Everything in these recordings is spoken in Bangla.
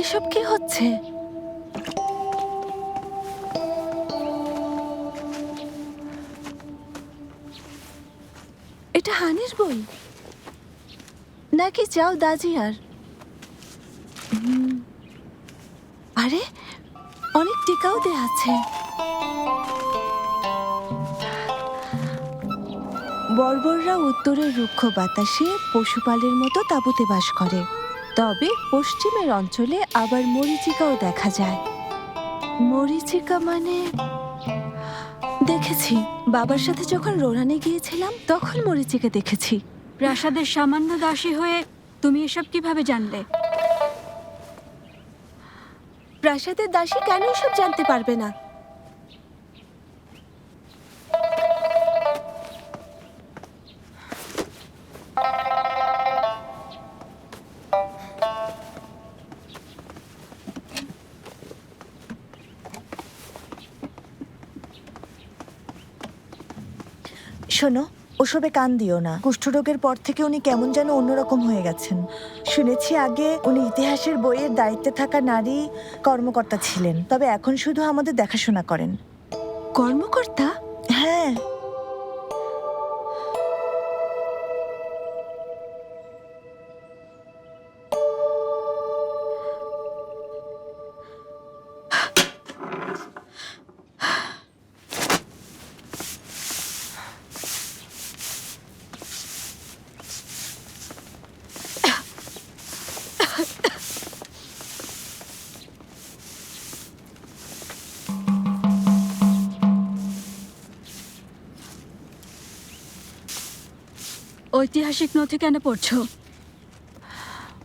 এসব কি হচ্ছে? এটা হানির বই নাকি চাও দাজিয়ার? আরে অনেক টিকাও দেয়া আছে। বর্বররা উত্তরের রুক্ষ বাতাসে পশুপালের মতো তাঁবুতে বাস করে, তবে পশ্চিমের অঞ্চলে আবার মরীচিকাও দেখা যায়। মরীচিকা মানে দেখেছি, বাবার সাথে যখন রোরানে গিয়েছিলাম তখন মরীচিকা দেখেছি। প্রাসাদের সামান্য দাসী হয়ে তুমি এসব কিভাবে জানলে? প্রাসাদের দাসী কেন এসব জানতে পারবে না? শোনো, ওসবে কান দিও না। কুষ্ঠরোগের পর থেকে উনি কেমন যেন অন্যরকম হয়ে গেছেন। শুনেছি আগে উনি ইতিহাসের বইয়ের দায়িত্বে থাকা নারী কর্মকর্তা ছিলেন, তবে এখন শুধু আমাদের দেখাশোনা করেন। কর্মকর্তা? হ্যাঁ, ঐতিহাসিক নথি কেন পড়ছো?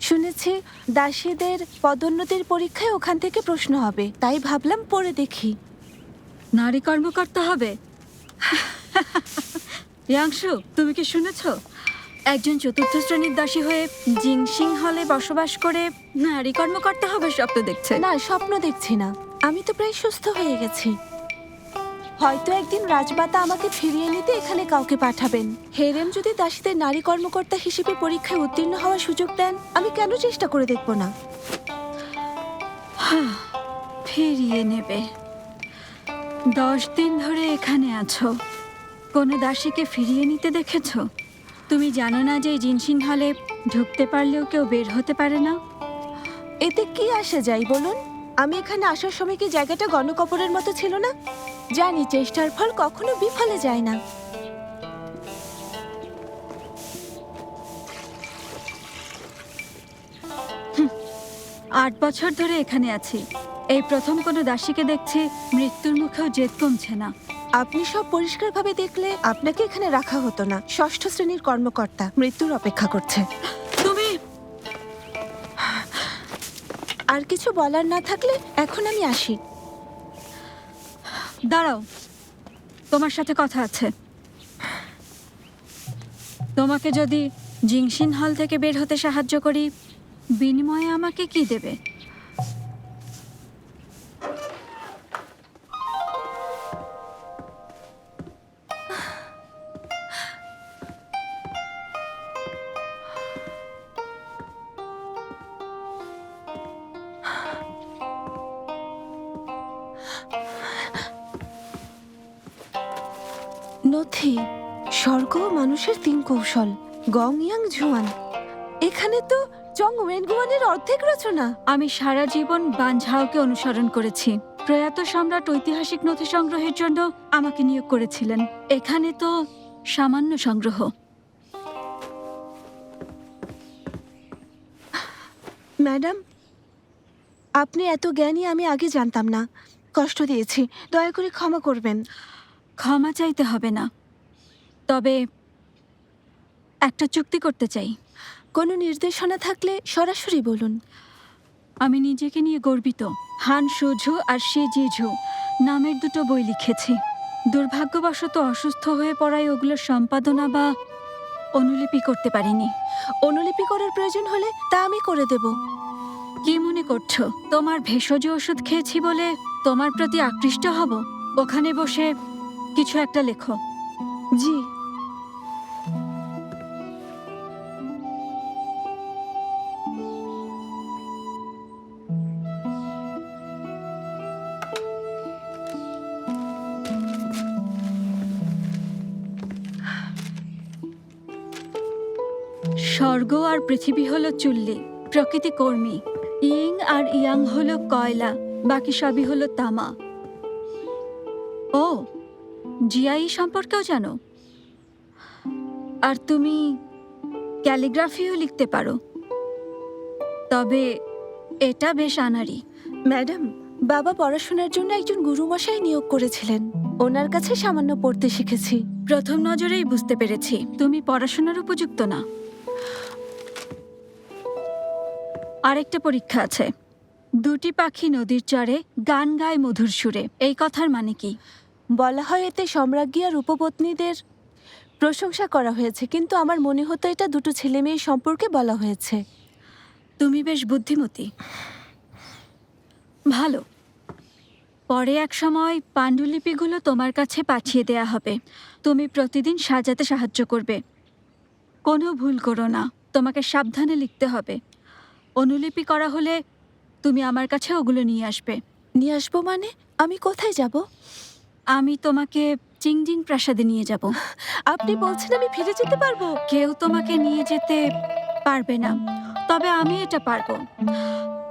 শুনেছি দাসীদের পদোন্নতির পরীক্ষায় ওখান থেকে প্রশ্ন হবে, তাই ভাবলাম পড়ে দেখি। নারী কর্মকর্তা হবে? ইয়াংশু, তুমি কি শুনেছ? একজন চতুর্থ শ্রেণীর দাসী হয়ে জিংসিং হলে বসবাস করে নারী কর্মকর্তা হবে স্বপ্ন দেখছে। না, স্বপ্ন দেখছি না, আমি তো প্রায় সুস্থ হয়ে গেছি। হয়তো একদিন রাজমাতা আমাকে ফিরিয়ে নিতে এখানে কাউকে পাঠাবেন। হেরেম যদি দাসীদের নারী কর্মকর্তা হিসেবে পরীক্ষায় উত্তীর্ণ হওয়ার সুযোগ দেন, আমি কেন চেষ্টা করে দেখব না? ফিরিয়ে নেবে? 10 দিন ধরে এখানে আছো, কোনো দাসীকে ফিরিয়ে নিতে দেখেছ? তুমি জানো না যে জিনসিন হলে ঢুকতে পারলেও কেউ বের হতে পারে না? এতে কি আসে যায় বলুন? আমি এখানে আসার সময় কি জায়গাটা গণকবরের মতো ছিল না? জানি চেষ্টার ফল কখনো বিফলে যায় না। 8 বছর ধরে এখানে আছি, এই প্রথম কোনো দাসীকে দেখছি মৃত্যুর মুখেও জেদ কমছে না। আপনি সব পরিষ্কারভাবে দেখলে আপনাকে এখানে রাখা হতো না। ষষ্ঠ শ্রেণীর কর্মকর্তা মৃত্যুর অপেক্ষা করছে। তুমি আর কিছু বলার না থাকলে এখন আমি আসি। দাঁড়াও, তোমার সাথে কথা আছে। তোমাকে যদি জিংসিন হল থেকে বের হতে সাহায্য করি, বিনিময়ে আমাকে কি দেবে? নথি, স্বর্গ ও মানুষের 3 কৌশল, গং ইয়াং ঝুয়ান। এখানে তো জং ওয়েনগুয়ানের অর্ধেক রচনা। আমি সারা জীবন বানঝাওকে অনুসরণ করেছি। প্রয়াত সম্রাট ঐতিহাসিক নথি সংগ্রহের জন্য আমাকে নিয়োগ করেছিলেন। এখানে তো সামান্য সংগ্রহ। ম্যাডাম, আপনি এত জ্ঞানী আমি আগে জানতাম না। কষ্ট দিয়েছি, দয়া করে ক্ষমা করবেন। ক্ষমা চাইতে হবে না, তবে একটা চুক্তি করতে চাই। কোনো নির্দেশনা থাকলে সরাসরি বলুন। আমি নিজেকে নিয়ে গর্বিত। হান সুঝু আর শি জিঝু নামের 2 বই লিখেছি। দুর্ভাগ্যবশত অসুস্থ হয়ে পড়ায় ওগুলোর সম্পাদনা বা অনুলিপি করতে পারিনি। অনুলিপি করার প্রয়োজন হলে তা আমি করে দেব। কি মনে করছো, তোমার ভেষজ ওষুধ খেয়েছি বলে তোমার প্রতি আকৃষ্ট হব? ওখানে বসে কিছু একটা লেখো। জি। স্বর্গ আর পৃথিবী হলো চুল্লি, প্রকৃতি কর্মী। ইং আর ইয়াং হলো কয়লা, বাকি সবই হলো তামা। ও, জিআই সম্পর্কেও জানো? আর তুমি ক্যালিগ্রাফিও লিখতে পারো, তবে এটা বেশ আনাড়ি। ম্যাডাম, বাবা পড়াশোনার জন্য একজন গুরুমশাই নিয়োগ করেছিলেন। ওনার কাছে সামান্য পড়তে শিখেছি। প্রথম নজরেই বুঝতে পেরেছি তুমি পড়াশোনার উপযুক্ত না। আরেকটা পরীক্ষা আছে। দুটি পাখি নদীর চরে গান গায় মধুর সুরে, এই কথার মানে কি? বলা হয় এতে সম্রাজ্ঞী আর উপপত্নীদের প্রশংসা করা হয়েছে, কিন্তু আমার মনে হতো এটা দুটো ছেলে মেয়ে সম্পর্কে বলা হয়েছে। তুমি বেশ বুদ্ধিমতী। ভালো, পরে এক সময় পাণ্ডুলিপিগুলো তোমার কাছে পাঠিয়ে দেয়া হবে। তুমি প্রতিদিন সাজাতে সাহায্য করবে। কোনো ভুল করো না, তোমাকে সাবধানে লিখতে হবে। অনুলিপি করা হলে তুমি আমার কাছে ওগুলো নিয়ে আসবে। নিয়ে আসবো মানে? আমি কোথায় যাব? আমি তোমাকে চিংজিং প্রাসাদে নিয়ে যাব। আপনি বলছেন আমি ফিরে যেতে পারবো? কেউ তোমাকে নিয়ে যেতে পারবে না, তবে আমি এটা পারবো,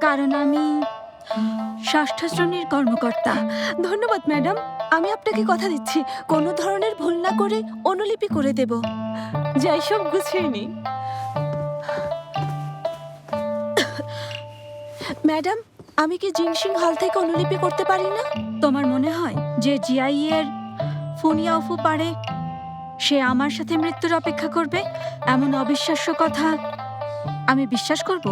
কারণ আমি ষষ্ঠ শ্রেণীর কর্মকর্তা। ধন্যবাদ ম্যাডাম, আমি আপনাকে কথা দিচ্ছি কোনো ধরনের ভুল না করে অনুলিপি করে দেব। যাই, সব গুছিয়ে নি। ম্যাডাম, আমি কি জিনসিং হল থেকে অনুলিপি করতে পারি না? তোমার মনে হয় যে জিআই এর ফুনিয়াওফু পারে সে আমার সাথে মৃত্যুর অপেক্ষা করবে? এমন অবিশ্বাস্য কথা আমি বিশ্বাস করব?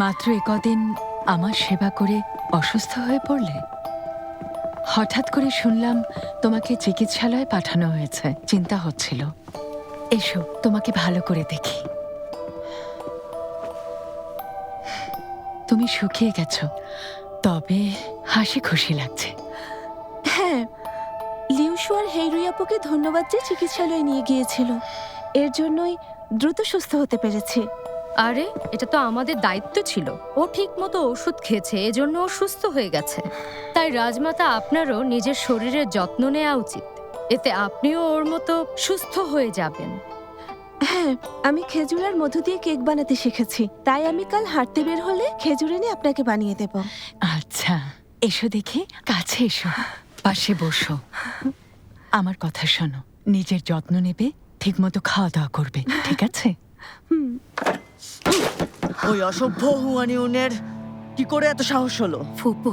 মাত্র একদিন আমার সেবা করে অসুস্থ হয়ে পড়লে। হঠাৎ করে শুনলাম তোমাকে চিকিৎসালয়ে পাঠানো হয়েছে। চিন্তা হচ্ছিল। এসো, তোমাকে ভালো করে দেখি। তুমি শুকিয়ে গেছো, তবে হাসি খুশি লাগছে। হ্যাঁ, লিউশু আর হেইরুয়াপুকে ধন্যবাদ যে চিকিৎসালয়ে নিয়ে গিয়েছিল। এর জন্যই দ্রুত সুস্থ হতে পেরেছি। আরে, এটা তো আমাদের দায়িত্ব ছিল। ও ঠিক মতো ওষুধ খেয়েছে, এজন্য ও সুস্থ হয়ে গেছে। তাই রাজমাতা, আপনারও নিজের শরীরের যত্ন নেওয়া উচিত। এতে আপনিও ওর মতো সুস্থ হয়ে যাবেন। হ্যাঁ, আমি খেজুর আর মধু দিয়ে কেক বানাতে শিখেছি। তাই আমি কাল হাঁটতে বের হলে খেজুর এনে আপনাকে বানিয়ে দেব। আচ্ছা, এসো দেখি, কাছে এসো, পাশে বসো। আমার কথা শোনো, নিজের যত্ন নেবে, ঠিকমতো খাওয়া দাওয়া করবে, ঠিক আছে? ওই অসভ্য হুয়ানিউনের কি করে এত সাহস হলো? ফুপু,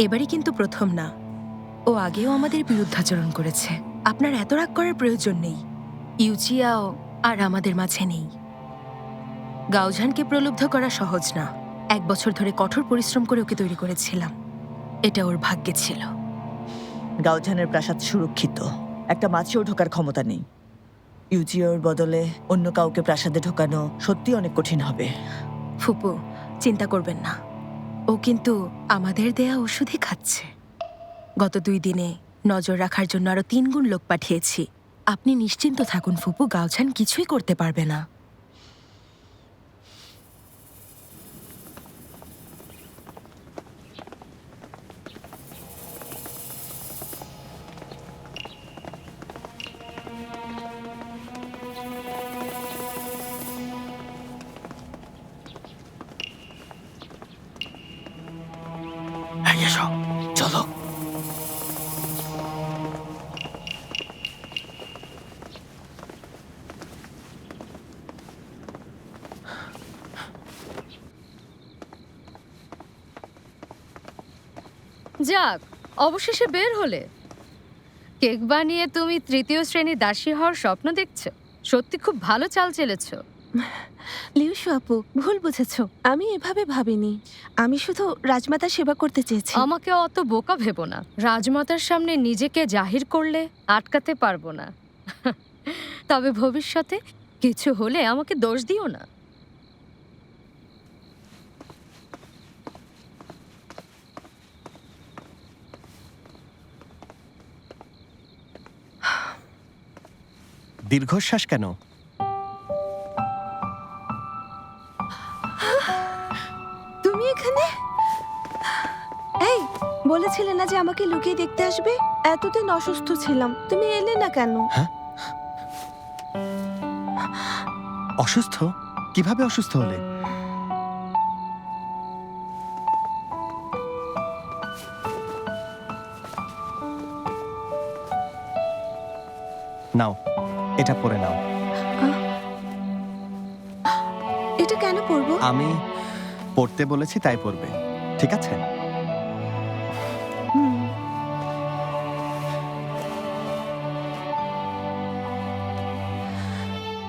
এবারই কিন্তু প্রথম না। ও আগেও আমাদের বিরুদ্ধাচরণ করেছে। আপনার এত রাগ করার প্রয়োজন নেই। ইউচিয়াও আর আমাদের মাঝে নেই। গাওঝানকে প্রলুব্ধ করা সহজ না। 1 বছর ধরে কঠোর পরিশ্রম করে ওকে তৈরি করেছিলাম। এটা ওর ভাগ্যে ছিল। গাওঝানের প্রাসাদ সুরক্ষিত, একটা মাছিও ঢোকার ক্ষমতা নেই। ইউজিওর বদলে অন্য কাউকে প্রাসাদে ঢোকানো সত্যি অনেক কঠিন হবে। ফুপু, চিন্তা করবেন না। ও কিন্তু আমাদের দেয়া ওষুধই খাচ্ছে। গত 2 দিনে নজর রাখার জন্য আরো 3 গুণ লোক পাঠিয়েছি। আপনি নিশ্চিন্ত থাকুন ফুপু, গাওঝান কিছুই করতে পারবে না। এসো, চলো। যাক, অবশেষে বের হলে। কেক বানিয়ে তুমি 3য় শ্রেণীর দাসী হওয়ার স্বপ্ন দেখছো? সত্যি খুব ভালো চাল চেলেছো। লিউশু আপু, ভুল বুঝেছ। আমি এভাবে ভাবিনি। আমি শুধু রাজমাতার সেবা করতে চেয়েছি। আমাকে অত বোকা ভেবো না। রাজমাতার সামনে নিজেকে জাহির করলে আটকাতে পারবো না। তবে ভবিষ্যতে কিছু হলে আমাকে দোষ দিও না। দীর্ঘশ্বাস কেন? তুমি এখানে? এই, বলেছিলে না যে আমাকে লুকিয়ে দেখতে আসবে? এতদিন অসুস্থ ছিলাম, তুমি এলে না কেন? অসুস্থ? কিভাবে অসুস্থ হলে? নাও, এটা পরে নাও। এটা কেন পরবো? আমি পড়তে বলেছি তাই পড়বে, ঠিক আছে? হুম।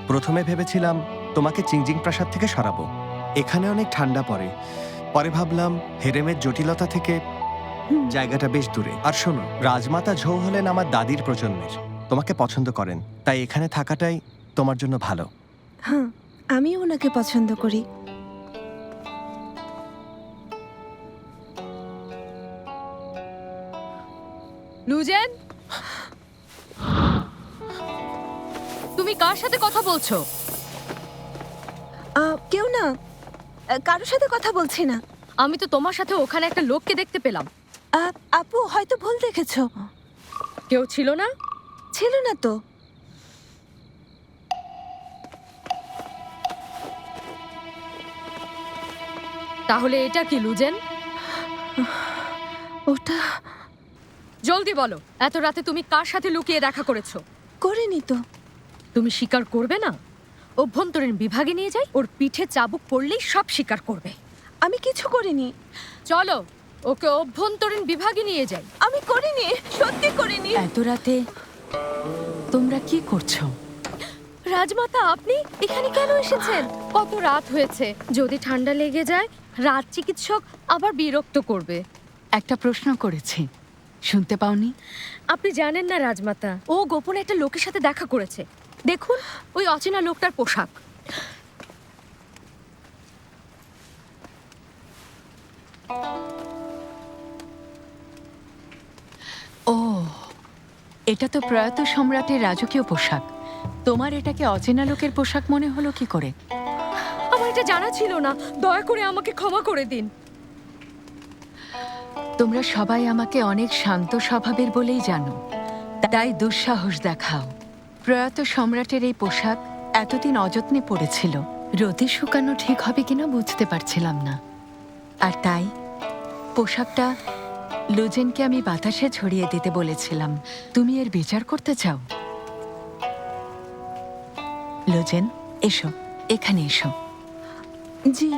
প্রথমে ভেবেছিলাম তোমাকে চিংজিং প্রাসাদ থেকে সরাবো, এখানে অনেক ঠান্ডা পড়ে। পরে ভাবলাম হেরেমের জটিলতা থেকে জায়গাটা বেশ দূরে। আর শোনো, রাজমাতা ঝৌ হলেন আমার দাদির প্রজন্মের, তোমাকে পছন্দ করেন, তাই এখানে থাকাটাই তোমার জন্য ভালো। হ্যাঁ, আমি ওনাকে পছন্দ করি। লুজেন, তুমি কার সাথে কথা বলছো? কেউ না, কারোর সাথে কথা বলছি না। আমি তো তোমার সাথে ওখানে একটা লোককে দেখতে পেলাম। আপু হয়তো ভুল দেখেছো। কেউ ছিল না? ছিল না তো। তাহলে এটা কি লুজেন? ওটা জলদি বলো, এত রাতে তুমি কার সাথে লুকিয়ে দেখা করেছো? করিনি তো। তুমি স্বীকার করবে না? অভ্যন্তরীণ বিভাগে নিয়ে যাই, ওর পিঠে চাবুক পড়লেই সব স্বীকার করবে। আমি কিছু করিনি। চলো, ওকে অভ্যন্তরীণ বিভাগে নিয়ে যাই। আমি করিনি, সত্যি করিনি। এত রাতে তোমরা কি করছো? রাজমাতা, আপনি এখানে কেন এসেছেন? কত রাত হয়েছে, যদি ঠান্ডা লেগে যায় রাজ চিকিৎসক আবার বিরক্ত করবে। একটা প্রশ্ন করেছি, শুনতে পাওনি? আপনি জানেন না রাজমাতা, ও গোপনে একটা লোকের সাথে দেখা করেছে। দেখুন, ওই অচেনা লোকটার পোশাক। ও, এটা তো প্রয়াত সম্রাটের রাজকীয় পোশাক। তোমার এটাকে অচেনা লোকের পোশাক মনে হলো কি করে? আমার এটা জানা ছিল না, দয়া করে আমাকে ক্ষমা করে দিন। তোমরা সবাই আমাকে অনেক শান্ত স্বভাবের বলেই জানো, তাই দুঃসাহস দেখাও। প্রয়াত সম্রাটের এই পোশাক এতদিন অযত্নে পড়েছিল, রোদে শুকানো ঠিক হবে কিনা বুঝতে পারছিলাম না। আর তাই পোশাকটা লুজেনকে আমি বাতাসে ছড়িয়ে দিতে বলেছিলাম। তুমি এর বিচার করতে চাও? লুজেন, এসো, এখানে এসো। জি।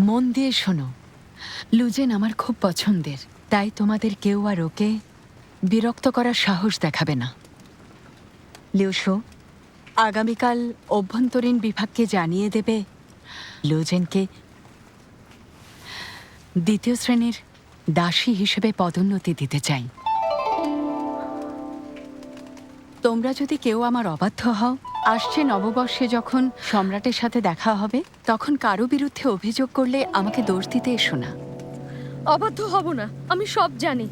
মন দিয়ে শোনো, লুজেন আমার খুব পছন্দের, তাই তোমাদের কেউ আর ওকে বিরক্ত করার সাহস দেখাবে না। লিউশো, আগামীকাল অভ্যন্তরীণ বিভাগকে জানিয়ে দেবে লুজেনকে দ্বিতীয় শ্রেণীর দাসী হিসেবে পদোন্নতি দিতে চাই। তোমরা যদি কেউ আমার অবাধ্য হও, আসছে নববর্ষে যখন সম্রাটের সাথে দেখা হবে, তখন কারো বিরুদ্ধে অভিযোগ করলে আমাকে দোষ দিতে এসো না। অবাধ্য হব না, আমি সব জানি।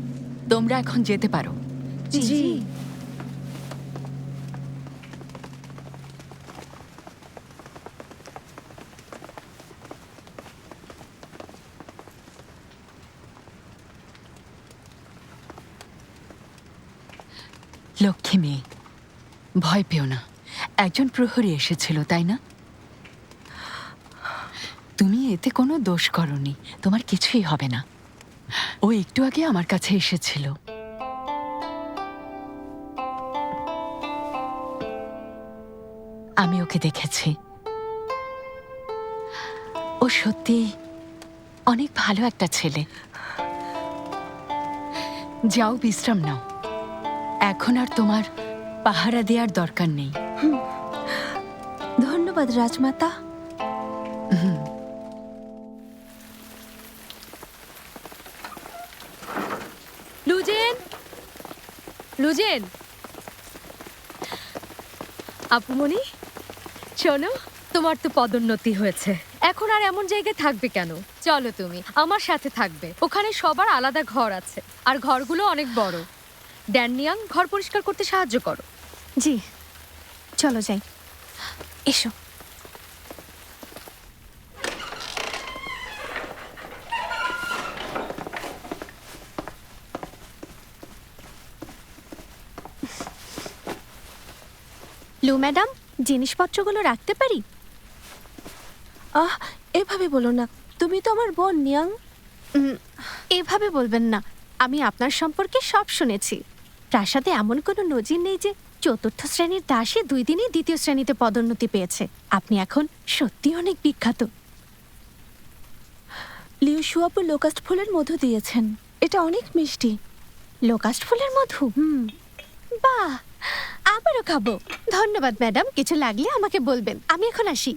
তোমরা এখন যেতে পারো। জি। লক্ষ্মী মেয়ে, ভয় পেও না। একজন প্রহরী এসেছিল, তাই না? তুমি এতে কোনো দোষ করনি, তোমার কিছুই হবে না। ও একটু আগে আমার কাছে এসেছিল। আমি ওকে দেখেছি, ও সত্যি অনেক ভালো একটা ছেলে। যাও, বিশ্রাম নাও, এখন আর তোমার পাহারা দেওয়ার দরকার নেই। ধন্যবাদ রাজমাতা। লুজেন, লুজেন, আপুমণি, শোনো, তোমার তো পদোন্নতি হয়েছে, এখন আর এমন জায়গায় থাকবে কেন? চলো, তুমি আমার সাথে থাকবে। ওখানে সবার আলাদা ঘর আছে, আর ঘরগুলো অনেক বড়। ড্যানিয়াং, ঘর পরিষ্কার করতে সাহায্য করো। জি। চলো যাই, এসো। লু ম্যাডাম, জিনিসপত্রগুলো রাখতে পারি? এভাবে বলো না, তুমি তো আমার বোন নিয়াং। এভাবে বলবেন না, আমি আপনার সম্পর্কে সব শুনেছি। প্রাসাদে এমন কোনো নজির নেই যে চতুর্থ শ্রেণীর দাসী 2 দিনই দ্বিতীয় শ্রেণীতে পদোন্নতি পেয়েছে। আপনি এখন সত্যি অনেক বিখ্যাত। লিউ শুয়াপু লোকাস্ট ফুলের মধু দিয়েছেন, এটা অনেক মিষ্টি। লোকাস্ট ফুলের মধু? বাহ, আবারও খাবো। ধন্যবাদ ম্যাডাম, কিছু লাগলে আমাকে বলবেন। আমি এখন আসি।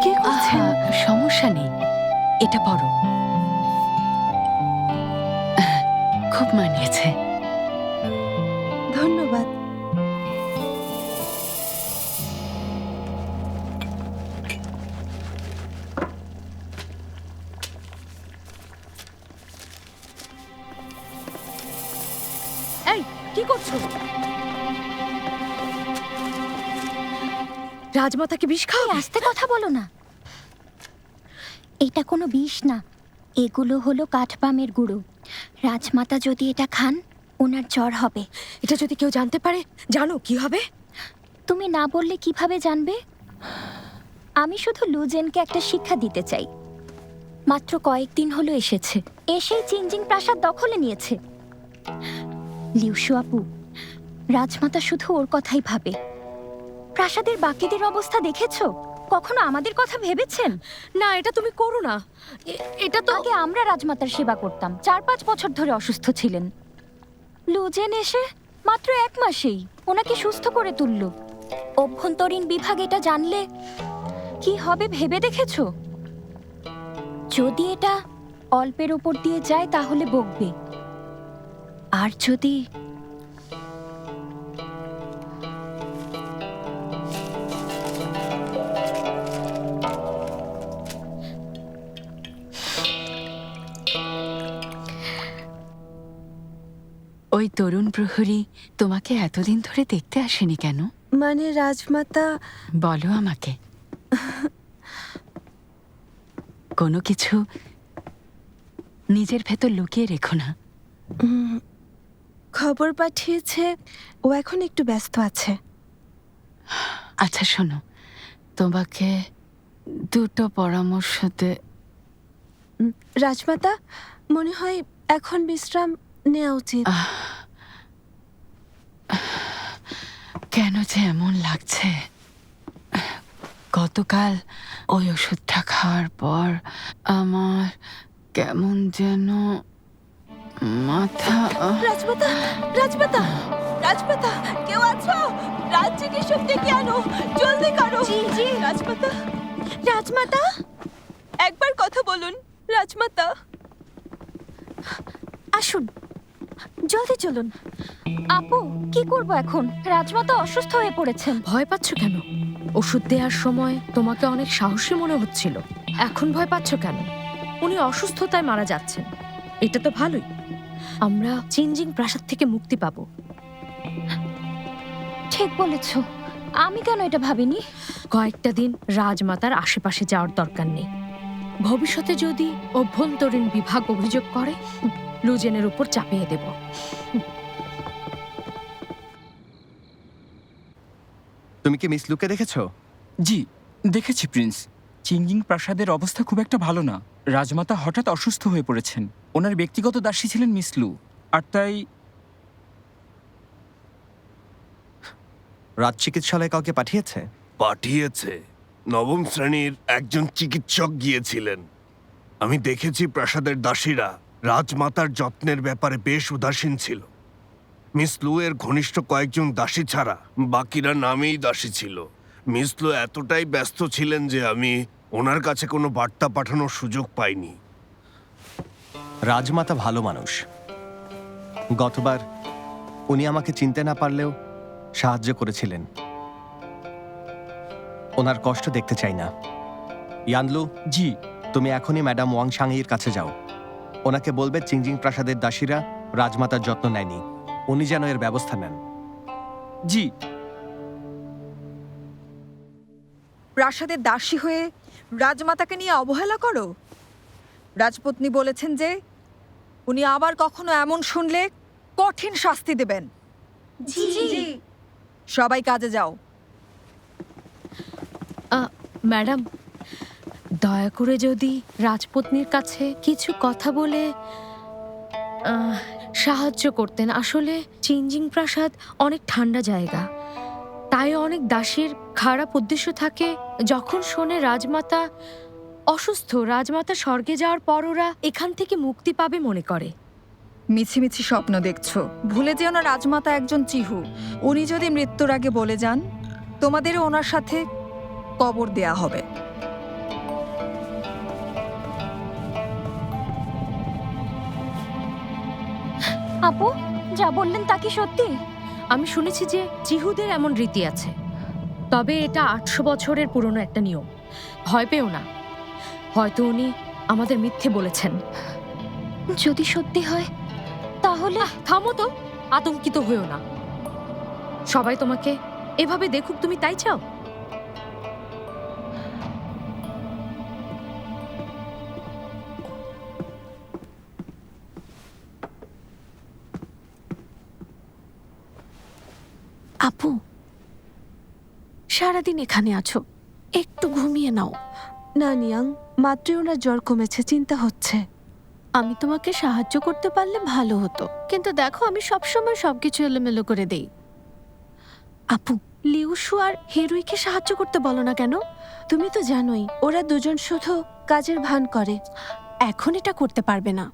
কি করছেন? সমস্যা নেই, এটা পরো। খুব মানিয়েছে। ধন্যবাদ। এই, কি করছো? রাজমাতাকে বিষ খাও? আস্তে কথা বলো না। এটা কোনো বিষ না, এগুলো হলো কাঠবামের গুঁড়ো। রাজমাতা যদি এটা খান, ওনার জ্বর হবে। এটা যদি কেউ জানতে পারে, জানো কি হবে? তুমি না বললে কিভাবে জানবে? আমি শুধু লুজেনকে একটা শিক্ষা দিতে চাই। মাত্র কয়েকদিন হলো এসেছে, এসেই চিংজিং প্রাসাদ দখলে নিয়েছে। লিউশু আপু, রাজমাতা শুধু ওর কথাই ভাবে। প্রাসাদের বাকিদের অবস্থা দেখেছো? কখনো আমাদের কথা ভেবেছেন? না, এটা তুমি করো না। এটা তো আগে আমরা রাজমাতার সেবা করতাম, 4-5 বছর ধরে অসুস্থ ছিলেন। লুজেন এসে মাত্র 1 মাসেই ওনাকে সুস্থ করে তুলল। অভ্যন্তরীণ বিভাগ এটা জানলে কি হবে ভেবে দেখেছো? যদি এটা অল্পের ওপর দিয়ে যায় তাহলে বকবে, আর যদি ওই তরুণ প্রহরী তোমাকে এতদিন ধরে দেখতে আসেনি কেন? মানে রাজমাতা, বলো আমাকে। কোনো কিছু নিজের ভেতর লুকিয়ে রেখো না। খবর পাঠিয়েছে, ও এখন একটু ব্যস্ত আছে। আচ্ছা শোনো, তোমাকে 2টো পরামর্শ রাজমাতা, মনে হয় এখন বিশ্রাম নেওয়া উচিত। কেন যে এমন লাগছে? গতকাল ওই ওষুধটা খাওয়ার পর আমার কেমন যেন মাথা। রাজমাতা, রাজমাতা, রাজমাতা, কেউ আছো? রাজ চিকিৎসক ডেকে আনো, জলদি করো। জি জি। রাজমাতা, রাজমাতা, একবার কথা বলুন। রাজমাতা, আসুন, জলদি চলুন। আপু, কি করব এখন? রাজমাতা অসুস্থ হয়ে পড়েছেন। ভয় পাচ্ছ কেন? ওষুধ দেওয়ার সময় তোমাকে অনেক সাহসী মনে হচ্ছিল, এখন ভয় পাচ্ছ কেন? উনি অসুস্থতায় মারা যাচ্ছেন, এটা তো ভালোই। আমরা চিনজিং প্রাসাদ থেকে মুক্তি পাবো। ঠিক বলেছ, আমি কেন এটা ভাবিনি? কয়েকটা দিন রাজমাতার আশেপাশে যাওয়ার দরকার নেই। ভবিষ্যতে যদি অভ্যন্তরীণ বিভাগ অভিযোগ করে, লুজেনের উপর চাপিয়ে দেব। তুমি কি মিস লুকে দেখেছো? জি, দেখেছি প্রিন্স। চিংজিং প্রাসাদের অবস্থা খুব একটা ভালো না। রাজমাতা হঠাৎ অসুস্থ হয়ে পড়েছেন। ওনার ব্যক্তিগত দাসী ছিলেন মিস লু, আর তাই রাজ চিকিৎসালয়ে কাউকে পাঠিয়েছে? পাঠিয়েছে। নবম শ্রেণীর একজন চিকিৎসক গিয়েছিলেন। আমি দেখেছি প্রাসাদের দাসীরা রাজমাতার যত্নের ব্যাপারে বেশ উদাসীন ছিল। মিস লু এর ঘনিষ্ঠ কয়েকজন দাসী ছাড়া বাকিরা নামেই দাসী ছিল। মিস লু এতটাই ব্যস্ত ছিলেন যে আমি ওনার কাছে কোনো বার্তা পাঠানোর সুযোগ পাইনি। রাজমাতা ভালো মানুষ। গতবার উনি আমাকে চিনতে না পারলেও সাহায্য করেছিলেন। ওনার কষ্ট দেখতে চাই না। ইয়ানলু, জি। তুমি এখনই ম্যাডাম ওয়াং সাংয়ের কাছে যাও। ওনাকে বলবে চিংজিং প্রাসাদের দাসীরা রাজমাতার যত্ন নেয়নি, উনি যেন এর ব্যবস্থা নেন। জি। প্রাসাদের দাসী হয়ে রাজমাতাকে নিয়ে অবহেলা করো? রাজপত্নী বলেছেন যে উনি আবার কখনো এমন শুনলে কঠিন শাস্তি দেবেন। জি। সবাই কাজে যাও। ম্যাডাম, দয়া করে যদি রাজপত্নীর কাছে কিছু কথা বলে সাহায্য করতেন। আসলে চিংজিং প্রাসাদ অনেক ঠান্ডা জায়গা, তাই অনেক দাসীর খারাপ উদ্দেশ্য থাকে। যখন শোনে রাজমাতা অসুস্থ, রাজমাতা স্বর্গে যাওয়ার পর ওরা এখান থেকে মুক্তি পাবে মনে করে। মিছিমিছি স্বপ্ন দেখছো। ভুলে যেও না রাজমাতা একজন চিহু। উনি যদি মৃত্যুর আগে বলে যান, তোমাদেরও ওনার সাথে কবর দেয়া হবে। আপু, যা বললেন তা কি সত্যি? আমি শুনেছি যে চিহুদের এমন রীতি আছে, তবে এটা 800 বছরের পুরনো একটা নিয়ম। ভয় পেও না, হয়তো উনি আমাদের মিথ্যে বলেছেন। যদি সত্যি হয় তাহলে থামো তো, আতঙ্কিত হয়েও না। সবাই তোমাকে এভাবে দেখুক, তুমি তাই চাও? আপু, সারাদিন এখানে আছো, একটু ঘুমিয়ে নাও না। নিয়াং, মাত্রই ওনার জ্বর কমেছে, চিন্তা হচ্ছে। আমি তোমাকে সাহায্য করতে পারলে ভালো হতো, কিন্তু দেখো আমি সবসময় সবকিছু এলোমেলো করে দেই। আপু, লিউশু আর হেরুইকে সাহায্য করতে বলো না কেন? তুমি তো জানোই ওরা দুজন শুধু কাজের ভান করে। এখন এটা করতে পারবে না।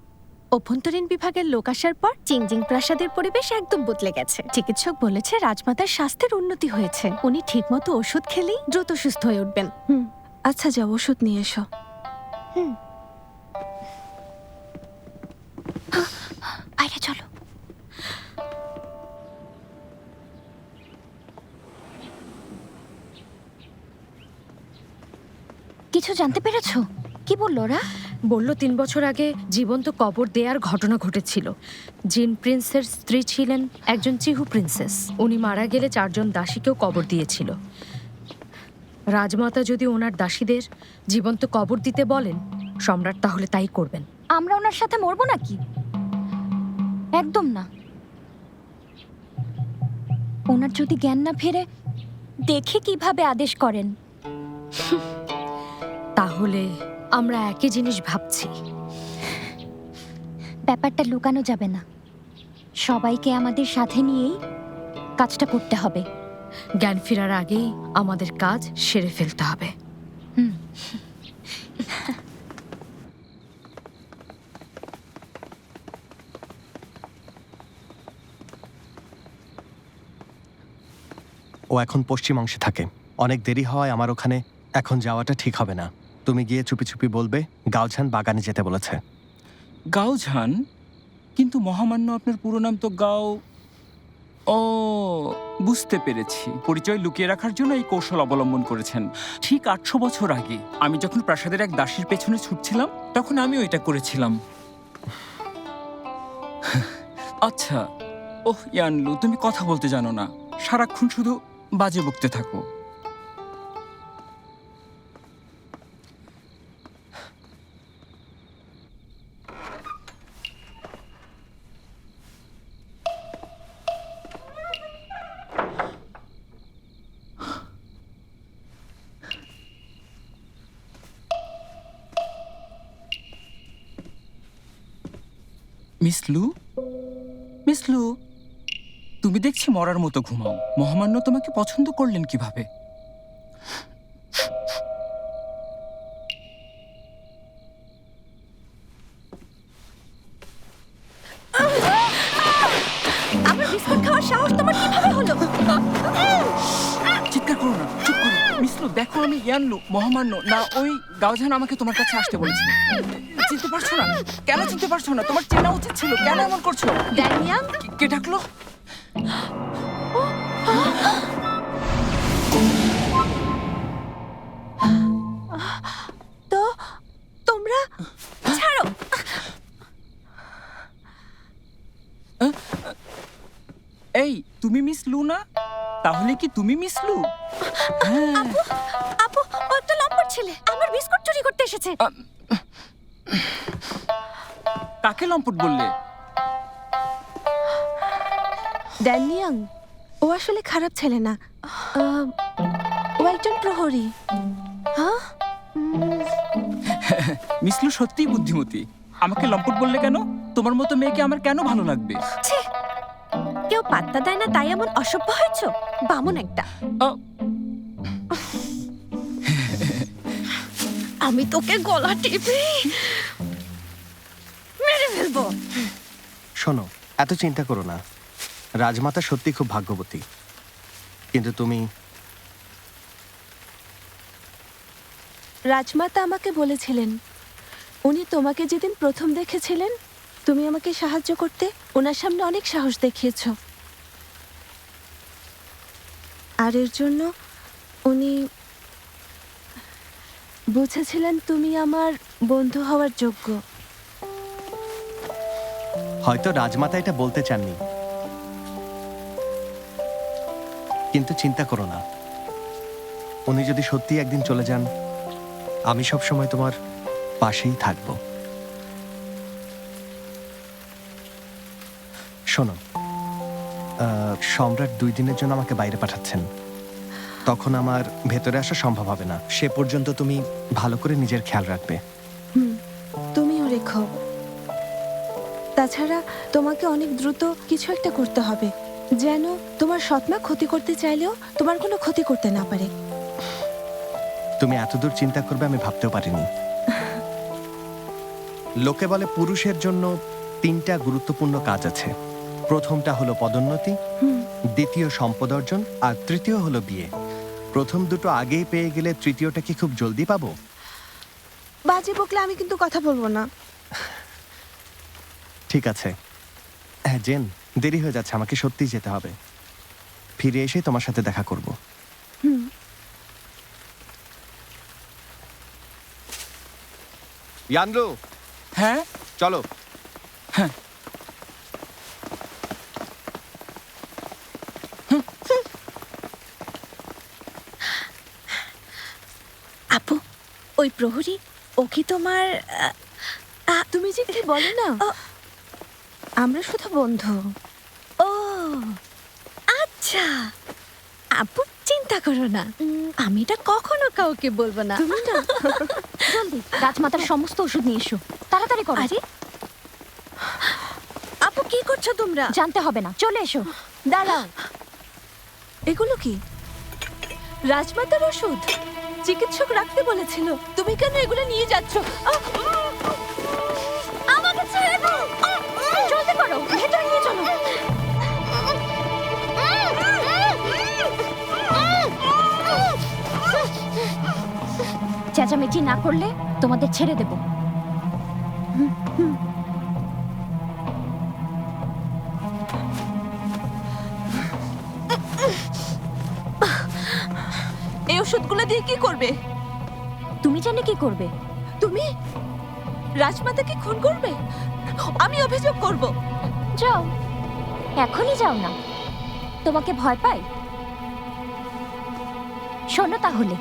অভ্যন্তরীণ বিভাগের লোক আসার পর চিংজিং প্রাসাদের পরিবেশ একদম বদলে গেছে। চিকিৎসক বলেছে রাজমাতার স্বাস্থ্যের উন্নতি হয়েছে। উনি ঠিকমতো ওষুধ খেলেই দ্রুত সুস্থ হয়ে উঠবেন। আচ্ছা, যাও ওষুধ নিয়ে এসো। বাইরে চলো। কিছু জানতে পেরেছো? কি বললো ওরা? বলল 3 বছর আগে জীবন্ত কবর দেওয়ার ঘটনা ঘটেছিল। জিন প্রিন্সের স্ত্রী ছিলেন একজন চিহু প্রিন্সেস। উনি মারা গেলে 4 জন দাসীকেও কবর দিয়েছিল। রাজমাতা যদি ওনার দাসীদের জীবন্ত কবর দিতে বলেন, সম্রাট তাহলে তাই করবেন। আমরা ওনার সাথে মরবো নাকি? একদম না। ওনার যদি জ্ঞান না ফেরে, দেখে কিভাবে আদেশ করেন। তাহলে আমরা একই জিনিস ভাবছি। ব্যাপারটা লুকানো যাবে না। সবাইকে আমাদের সাথে নিয়েই কাজটা করতে হবে। জ্ঞান ফেরার আগেই আমাদের কাজ সেরে ফেলতে হবে। ও এখন পশ্চিমাংশে থাকে। অনেক দেরি হওয়ায় আমার ওখানে এখন যাওয়াটা ঠিক হবে না। তুমি গিয়ে চুপি চুপি বলবে গাওঝান বাগানে যেতে বলেছে। গাওঝান? কিন্তু মহামান্য, আপনার পুরো নাম তো গাও। ও, বুঝতে পেরেছি। পরিচয় লুকিয়ে রাখার জন্য এই কৌশল অবলম্বন করেছেন। ঠিক 800 বছর আগে আমি যখন প্রাসাদের এক দাসীর পেছনে ছুটছিলাম, তখন আমিও এটা করেছিলাম। আচ্ছা, ওহ ইয়ানলু, তুমি কথা বলতে জানো না, সারাক্ষণ শুধু বাজে বকতে থাকো। মিস লু, তুমি দেখছি মরার মতো ঘুমাও। মহামান্য তোমাকে পছন্দ করলেন কিভাবে? আমার বিস্কুট খাওয়ার সাহস তোমার কিভাবে হলো? চিৎকার করো না, চুপ করো। মিস লু, দেখো আমি ইয়ানলু, মহামান্য না ওই গাওঝান আমাকে তোমার কাছে আসতে বলেছিল। চিনতে পারছো না? কেন চিনতে পারছো না? তোমার চেনা উচিত ছিল। কেন এমন করছো? ড্যানিয়াল, কে ডাকলো? তো তোমরা ছাড়ো। এই, তুমি মিস লু না? তাহলে কি তুমি মিস লু? হ্যাঁ। আপু, ও একটা লম্পট ছেলে, আমার বিস্কুট চুরি করতে এসেছে। কাকে লম্পট বললে? ড্যানিয়াল, ও আসলে খারাপ ছেলে না। ও একজন প্রহরী। হ্যাঁ, মিস লু সত্যিই বুদ্ধিমতী। আমাকে লম্পট বললে কেন? তোমার মতো মেয়েকে আমার কেন ভালো লাগবে? ছি, কেউ পাত্তা দেয় না তাই এমন অসভ্য হয়েছো? বামন একটা। আমি তোকে গলা টিপে মেরে ফেলবো। শোনো, এত চিন্তা করো না। রাজমাতা সত্যি খুব ভাগ্যবতী, কিন্তু তুমি রাজমাতা আমাকে বলেছিলেন উনি তোমাকে যেদিন প্রথম দেখেছিলেন তুমি আমাকে সাহায্য করতে ওনার সামনে অনেক সাহস দেখিয়েছ, আর এর জন্য উনি বুঝেছিলেন তুমি আমার বন্ধু হওয়ার যোগ্য। হয়তো রাজমাতা এটা বলতে চাননি, কিন্তু চিন্তা করো না। উনি যদি সত্যি একদিন চলে যান, আমি সব সময় তোমার পাশেই থাকব। শোনো, সম্রাট 2 দিনের জন্য আমাকে বাইরে পাঠাচ্ছেন। তখন আমার ভেতরে আসা সম্ভব হবে না। সে পর্যন্ত তুমি ভালো করে নিজের খেয়াল রাখবে। তুমিও রেখো। তাছাড়া তোমাকে অনেক দ্রুত কিছু একটা করতে হবে, যেন তোমার সৎমা ক্ষতি করতে চাইলেও তোমার কোনো ক্ষতি করতে না পারে। তুমি এতদূর চিন্তা করবে আমি ভাবতেও পারিনি। লোকে বলে পুরুষের জন্য 3টা গুরুত্বপূর্ণ কাজ আছে। প্রথমটা হলো পদোন্নতি, দ্বিতীয় সম্পদ অর্জন, আর তৃতীয় হলো বিয়ে। প্রথম দুটো আগেই পেয়ে গেলে তৃতীয়টা কি খুব জলদি পাবো? বাজে বকলে আমি কিন্তু কথা বলবো না। ঠিক আছে। হ্যাঁ জেন, দেরি হয়ে যাচ্ছে, আমাকে সত্যিই যেতে হবে। ফিরে এসে তোমার সাথে দেখা করব। ইয়ানলু, হ্যাঁ চলো। হ্যাঁ। আপু, ওই প্রহরী ও কি তোমার? তুমি যে কি বলো না, আমরা শুধু বন্ধু। ও আচ্ছা আপু, চিন্তা করো না, আমি এটা কখনো কাউকে বলবো না। তুমি না জলদি রাজমাতার সমস্ত ওষুধ নিয়ে এসো, তাড়াতাড়ি করো। আরে আপু, কি করছো তোমরা? জানতে হবে না, চলে এসো। দাঁড়াও, এগুলো কি? রাজমাতার ওষুধ চিকিৎসক রাখতে বলেছিল, তুমি কেন এগুলো নিয়ে যাচ্ছ? আমাকে ছেড়ে দাও, জলদি করো, ভেতরে নিয়ে চলো। চেঁচামেচি না করলে তোমাদের ছেড়ে দেব। এই ওষুধগুলো দিয়ে কি করবে? তুমি জানে কি করবে? তুমি রাজমাতাকে খুন করবে? আমি অভিযোগ করব। যাও, এখনই যাও না, তোমাকে ভয় পাই? শোনো তাহলে,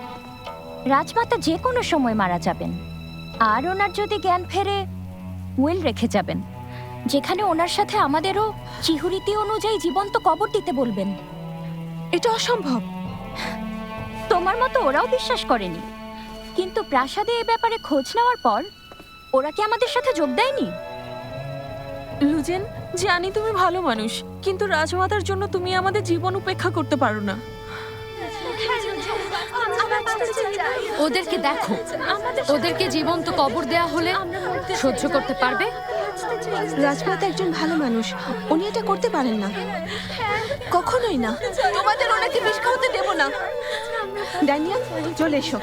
রাজমাতা যে কোনো সময় মারা যাবেন, আর ওনার যদি জ্ঞান ফেরে উইল রেখে যাবেন, যেখানে ওনার সাথে আমাদেরও চিহুরীতি অনুযায়ী জীবন্ত কবর দিতে বলবেন। এটা অসম্ভব। তোমার মতো ওরাও বিশ্বাস করেনি, কিন্তু প্রাসাদে এ ব্যাপারে খোঁজ নেওয়ার পর ওরা কি আমাদের সাথে যোগ দেয়নি? লুজেন, জানি তুমি ভালো মানুষ, কিন্তু রাজমাতার জন্য তুমি আমাদের জীবন উপেক্ষা করতে পারো না। ওদেরকে দেখো, ওদেরকে জীবন্ত কবর দেয়া হলে সহ্য করতে পারবে? রাজমাতা একজন ভালো মানুষ, উনি এটা করতে পারেন না, কখনোই না। তোমাদের ওনাকে বিষ খাওয়াতে দেব না। ড্যানিয়া, চলে এসো।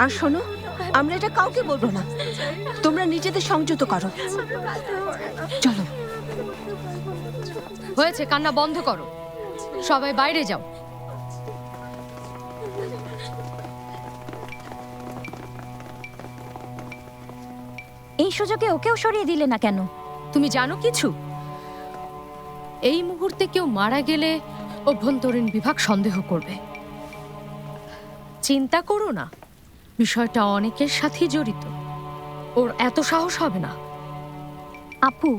আর শোনো, আমরা এটা কাউকে বলবো না, তোমরা নিজেদের সংযত করো। চলো। হয়েছে, কান্না বন্ধ করো, সবাই বাইরে যাও। এই সুযোগে ওকেও সরিয়ে দিলে না কেন? তুমি জানো কিছু? এই মুহূর্তে কেউ মারা গেলে অভ্যন্তরীণ বিভাগ সন্দেহ করবে। চিন্তা করো না, বিষয়টা অনেকের সাথেই জড়িত, ওর এত সাহস হবে না। আপু,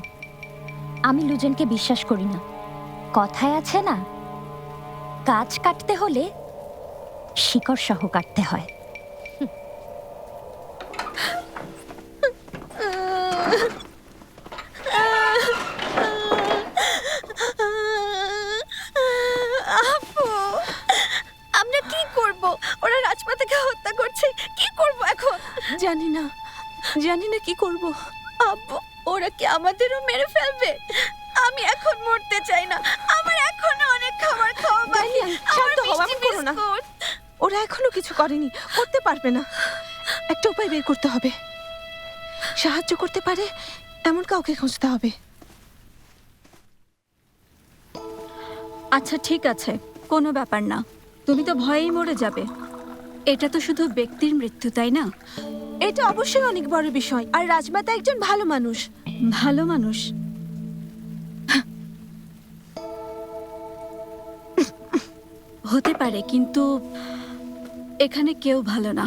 আমি লুজেনকে বিশ্বাস করি না। কথায় আছে না, গাছ কাটতে হলে শিকড় সহ কাটতে হয়। আপু, আমরা কি করব? ওরা রাজমাতাকে হত্যা করছে, কি করব এখন? জানি না, জানি না কি করব। আব্বু, ওরা কি আমাদেরও মেরে ফেলবে? আমি এখন মরতে চাই না, আমার এখনো অনেক খাবার খাওয়া বাকি। শান্ত হও, আমি করো না। ওরা এখনো কিছু করেনি, করতে পারবে না। একটা উপায় বের করতে হবে, সাহায্য করতে পারে এমন কাউকে খুঁজতে হবে। আচ্ছা ঠিক আছে, কোনো ব্যাপার না, তুমি তো ভয়েই মরে যাবে। এটা তো শুধু ব্যক্তির মৃত্যু, তাই না? এটা অবশ্যই অনেক বড় বিষয়, আর রাজমাতা একজন ভালো মানুষ। ভালো মানুষ? হতে পারে, কিন্তু এখানে কেউ ভালো না।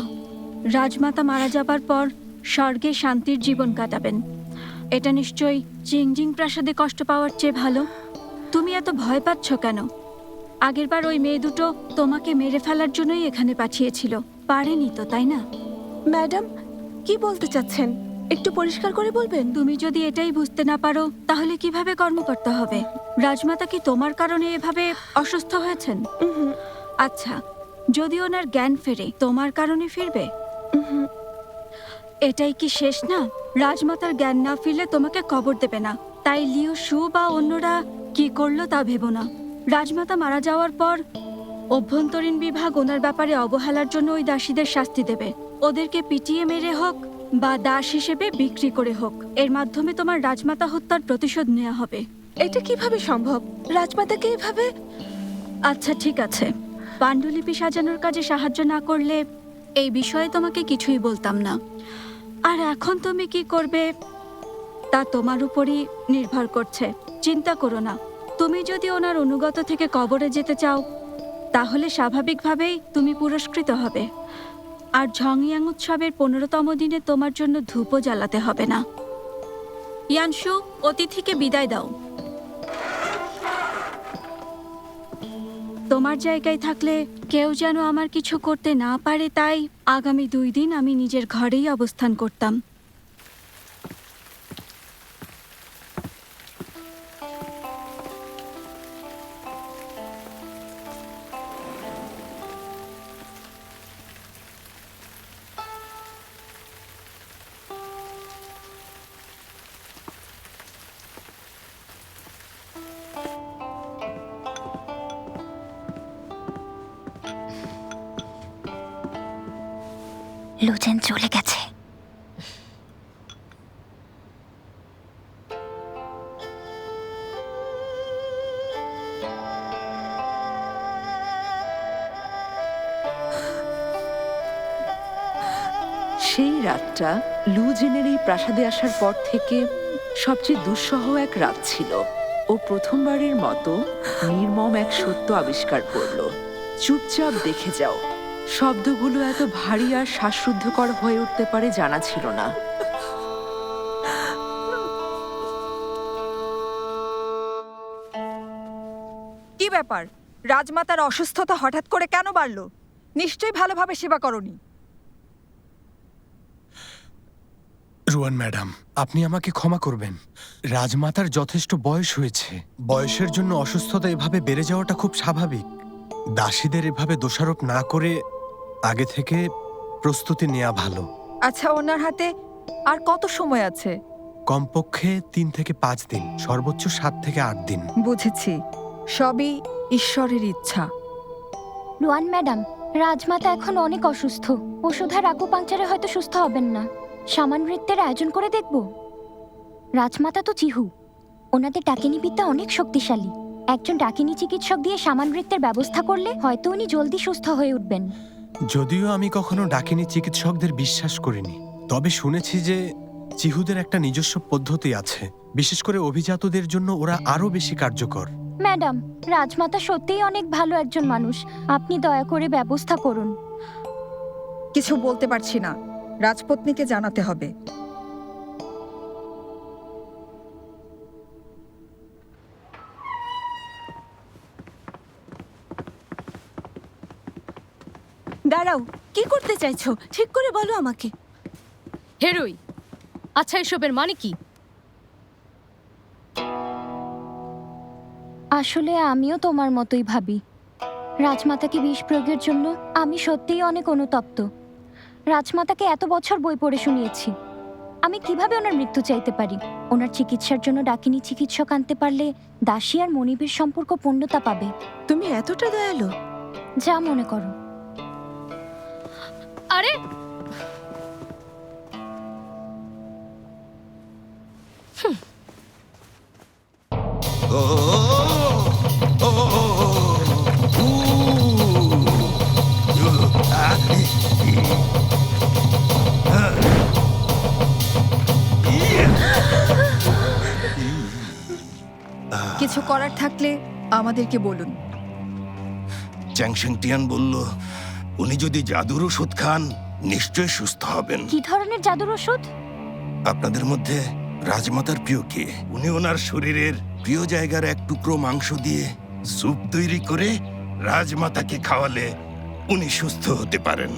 রাজমাতা মারা যাবার পর স্বর্গে শান্তির জীবন কাটাবেন। এটা নিশ্চয়ই চিংজিং প্রাসাদে কষ্ট পাওয়ার চেয়ে ভালো। তুমি এত ভয় পাচ্ছ কেন? আগেরবার ওই মেয়ে দুটো তোমাকে মেরে ফেলার জন্যই এখানে পাঠিয়েছিল, পারেনি তো, তাই না? ম্যাডাম, কি বলতে চাচ্ছেন? একটু পরিষ্কার করে বলবেন। তুমি যদি এটাই বুঝতে না পারো, তাহলে কিভাবে কর্মকর্তা হবে? রাজমাতা কি তোমার কারণে এভাবে অসুস্থ হয়েছেন? আচ্ছা, যদি ওনার জ্ঞান ফেরে, তোমার কারণে ফিরবে? এটাই কি শেষ না? রাজমাতার জ্ঞান না ফিরলে তোমাকে কবর দেবে না। তাই লিও শু বা অন্যরা কি করলো তা ভেবো না। রাজমাতা মারা যাওয়ার পর অভ্যন্তরীণ বিভাগ ওনার ব্যাপারে অবহেলার জন্য ওই দাসীদের শাস্তি দেবে। ওদেরকে পিটিয়ে মেরে হোক বা দাস হিসেবে বিক্রি করে হোক, এর মাধ্যমে তোমার রাজমাতা হত্যার প্রতিশোধ নেওয়া হবে। এটা কিভাবে সম্ভব? রাজমাতাকে এভাবে? আচ্ছা ঠিক আছে, পাণ্ডুলিপি সাজানোর কাজে সাহায্য না করলে এই বিষয়ে তোমাকে কিছুই বলতাম না। আর এখন তুমি কি করবে তা তোমার উপরই নির্ভর করছে। চিন্তা করো না, তুমি যদি ওনার অনুগত থেকে কবরে যেতে চাও, তাহলে স্বাভাবিকভাবেই তুমি পুরস্কৃত হবে। আর ঝংয়াং উৎসবের 15তম দিনে তোমার জন্য ধূপও জ্বালাতে হবে না। ইয়ানশু, অতিথিকে বিদায় দাও। তোমার জায়গায় থাকলে কেউ যেন আমার কিছু করতে না পারে, তাই আগামী 2 দিন আমি নিজের ঘরেই অবস্থান করতাম। লুজেন চলে গেছে। সেই রাতটা লুজেনের এই প্রাসাদে আসার পর থেকে সবচেয়ে দুঃসহ এক রাত ছিল। ও প্রথমবারের মতো নির্মম এক সত্য আবিষ্কার করল। চুপচাপ দেখে যাও, শব্দগুলো এত ভারী আর শ্বাসরুদ্ধকর হয়ে উঠতে পারে জানা ছিল না। কি ব্যাপার? রাজমাতার অসুস্থতা হঠাৎ করে কেন বাড়লো? নিশ্চয়ই ভালোভাবে সেবা করনি। রুয়ান ম্যাডাম, আপনি আমাকে ক্ষমা করবেন। রাজমাতার যথেষ্ট বয়স হয়েছে। বয়সের জন্য অসুস্থতা এভাবে বেড়ে যাওয়াটা খুব স্বাভাবিক। দাসীদের এভাবে দোষারোপ না করে আগে থেকে প্রস্তুতি নেওয়া ভালো। আচ্ছা, ওনার হাতে আর কত সময় আছে? কমপক্ষে 3 থেকে 5 দিন, সর্বোচ্চ 7 থেকে 8 দিন। বুঝেছি, সবই ঈশ্বরের ইচ্ছা। রুয়ান ম্যাডাম, রাজমাতা এখন অনেক অসুস্থ। ওষুধ আর আকুপাংচারে হয়তো সুস্থ হবেন না। সামান নৃত্যের আয়োজন করে দেখব। রাজমাতা তো চিহু, ওনাদের ডাকিনী বিদ্যা অনেক শক্তিশালী। একজন ডাকিনী চিকিৎসক দিয়ে সামান নৃত্যের ব্যবস্থা করলে হয়তো উনি জলদি সুস্থ হয়ে উঠবেন। যদিও আমি কখনো ডাকিনী চিকিৎসকদের বিশ্বাস করিনি, তবে শুনেছি যে চিহুদের একটা নিজস্ব পদ্ধতি আছে। বিশেষ করে অভিজাতদের জন্য ওরা আরো বেশি কার্যকর। ম্যাডাম, রাজমাতা সত্যিই অনেক ভালো একজন মানুষ। আপনি দয়া করে ব্যবস্থা করুন। কিছু বলতে পারছি না, রাজপত্নীকে জানাতে হবে। দাঁড়াও, কি করতে চাইছো? ঠিক করে বলো আমাকে। হেরোই, আচ্ছা এসবের মানে কি? আসলে আমিও তোমার মতোই ভাবি। রাজমাতাকে বিষ প্রয়োগের জন্য আমি সত্যিই অনেক অনুতপ্ত। রাজমাতাকে এত বছর বই পড়ে শুনিয়েছি। আমি কিভাবে ওনার মৃত্যু চাইতে পারি? ওনার চিকিৎসার জন্য ডাকিনী চিকিৎসক আনতে পারলে দাসী আর মনিবের সম্পর্ক পূর্ণতা পাবে। তুমি এতটা দয়ালু? যা মনে করো। আরে কিছু করার থাকলে আমাদেরকে বলুন। চ্যাংশিং বলল উনি যদি জাদুর ওষুধ খান নিশ্চয় সুস্থ হবেন। কি ধরনের জাদুর ওষুধ? আপনাদের মধ্যে রাজমাতার প্রিয় কে? উনি ওনার শরীরের প্রিয় জায়গার এক টুকরো মাংস দিয়ে স্যুপ তৈরি করে রাজমাতাকে খাওয়ালে উনি সুস্থ হতে পারেন।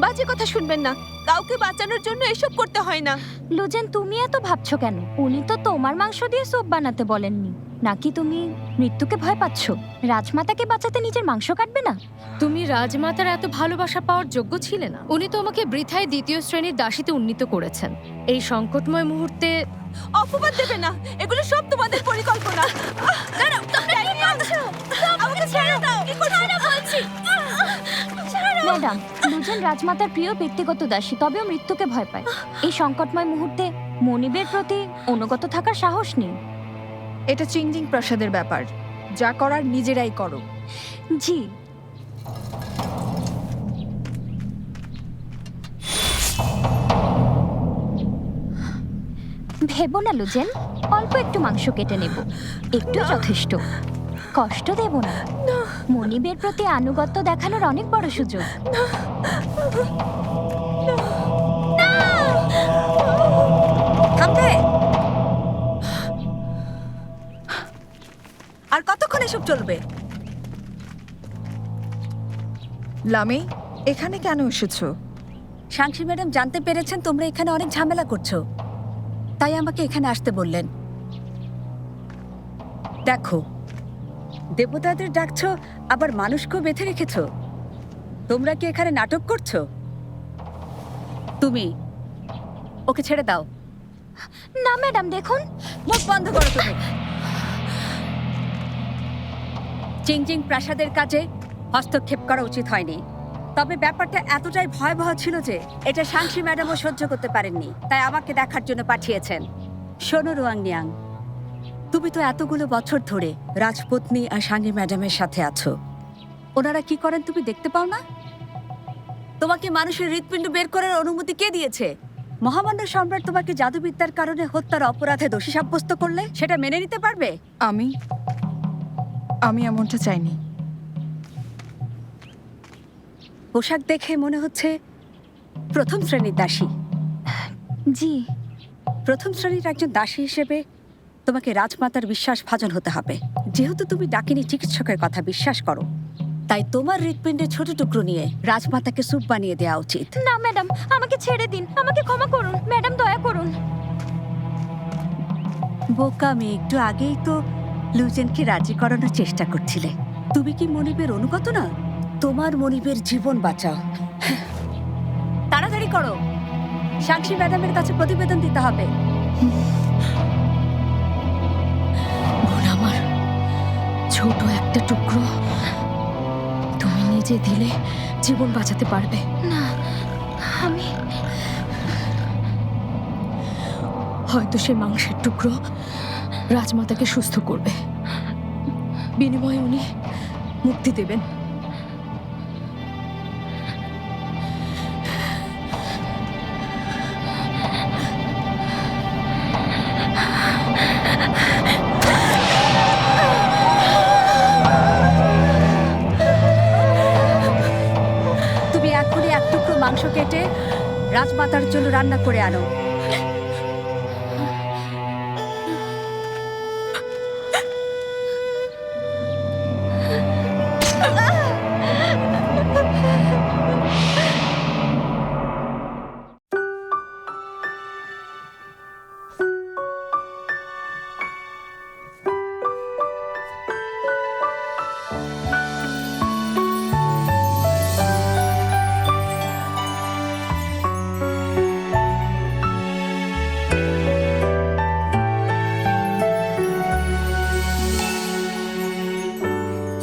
বাজে কথা শুনবেন না। কাউকে বাঁচানোর জন্য এসব করতে হয় না। লুজেন, তুমি এত ভাবছো কেন? উনি তো তোমার মাংস দিয়ে স্যুপ বানাতে বলেননি। নাকি তুমি মৃত্যুকে ভয় পাচ্ছ? রাজমাতাকে বাঁচাতে নিজের মাংস কাটবে না? তুমি রাজমাতার এত ভালোবাসা পাওয়ার যোগ্য ছিলে না। উনি তোমাকে বৃথায় 2য় শ্রেণীর দাসীতে উন্নীত করেছেন। এই সংকটময় মুহূর্তে অপবাদ দেবে না। এগুলো সব তোমাদের পরিকল্পনা। দাঁড়াও, তোমরা কি করছো? আমাকে ছেড়ে দাও। কি করছো না বলছি? ম্যাডাম, লুজেন রাজমাতার প্রিয় ব্যক্তিগত দাসী, তবেও মৃত্যুকে ভয় পায়। এই সংকটময় মুহূর্তে মনিবের প্রতি অনুগত থাকার সাহস নেই। এটা চিংজিং প্রাসাদের ব্যাপার, যা করার নিজেরাই করো। জি। ভেবো না লুজেন, অল্প একটু মাংস কেটে নেব, একটু যথেষ্ট। কষ্ট দেব না। মনিবের প্রতি আনুগত্য দেখানোর অনেক বড় সুযোগ। থামবে? আর কতক্ষণ এসব চলবে? লামি, এখানে কেন এসেছো? সাংসি ম্যাডাম জানতে পেরেছেন তোমরা এখানে অনেক ঝামেলা করছো, তাই আমাকে এখানে আসতে বললেন। দেখো, দেবতাদের ডাকছো, আবার মানুষকেও বেঁধে রেখেছো। তোমরা কি এখানে নাটক করছো? তুমি ওকে ছেড়ে দাও। না ম্যাডাম, দেখুন। মুখ বন্ধ করো তুমি। চিংজিং প্রাসাদের কাজে হস্তক্ষেপ করা উচিত হয়নি, তবে ব্যাপারটা এতটাই ভয়াবহ ছিল যে এটা সাংসি ম্যাডামও সহ্য করতে পারেননি, তাই আমাকে দেখার জন্য পাঠিয়েছেন। শোনো রুয়াং নিয়াং, তুমি তো এতগুলো বছর ধরে রাজপত্নী আর সাংসি ম্যাডামের সাথে আছো। ওনারা কি করেন তুমি দেখতে পাও না? তোমাকে মানুষের হৃৎপিণ্ড বের করার অনুমতি কে দিয়েছে? মহামান্য সম্রাট তোমাকে জাদুবিদ্যার কারণে হত্যার অপরাধে দোষী সাব্যস্ত করলে সেটা মেনে নিতে পারবে? আমি এমনটা চাইনি। পোশাক দেখে মনে হচ্ছে প্রথম শ্রেণীর দাসী। জি। প্রথম শ্রেণীর একজন দাসী হিসেবে তোমাকে রাজমাতার বিশ্বাসভাজন হতে হবে। যেহেতু তুমি ডাকিনী চিকিৎসকের কথা বিশ্বাস করো, তাই তোমার হৃৎপিণ্ডের ছোট টুকরো নিয়ে রাজমাতাকে স্যুপ বানিয়ে দেওয়া উচিত। না ম্যাডাম, আমাকে ছেড়ে দিন, আমাকে ক্ষমা করুন ম্যাডাম, দয়া করুন। বোকা মেয়ে, একটু আগেই তো লুজেনকে রাজি করানোর চেষ্টা করছিলে। তুমি কি মনিবের অনুগত না? তোমার মনিবের জীবন বাঁচাও। তাড়াতাড়ি করো, সাক্ষী ম্যাডামের কাছে প্রতিবেদন দিতে হবে। বোন আমার, ছোট একটা টুকরো তুমি নিজে দিলে জীবন বাঁচাতে পারবে না, আমি হয়তো সে মাংসের টুকরো রাজমাতাকে সুস্থ করবে, বিনিময়ে উনি মুক্তি দেবেন। তুমি এখনই এক টুকরো মাংস কেটে রাজমাতার জন্য রান্না করে আনো।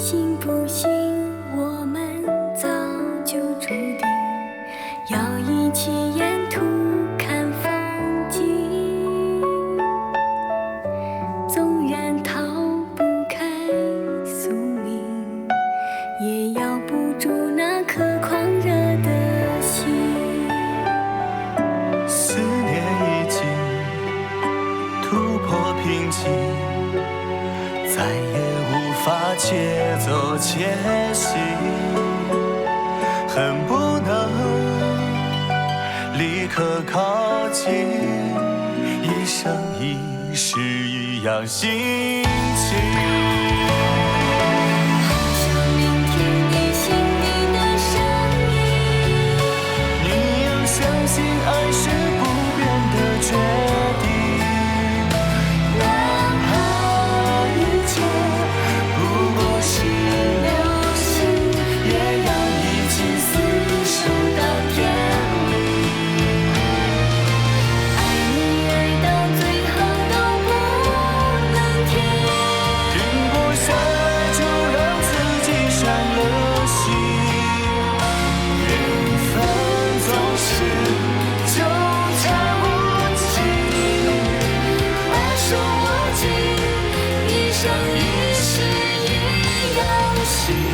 信不信我们早就注定要一起沿途看风景，纵然逃不开宿命，也要不住那颗狂热的心。思念已经突破平静，再也无法借走前行，恨不能立刻靠近，一生一世一样心情。好想聆听你心底的声音，你要相信爱是不变的决定。哪怕一切不过是流星，也要一起厮守到天明。爱你爱到最后都不能停，停不下来就让自己伤了心。缘分总是纠缠无尽，把手握紧，一生一世一样心。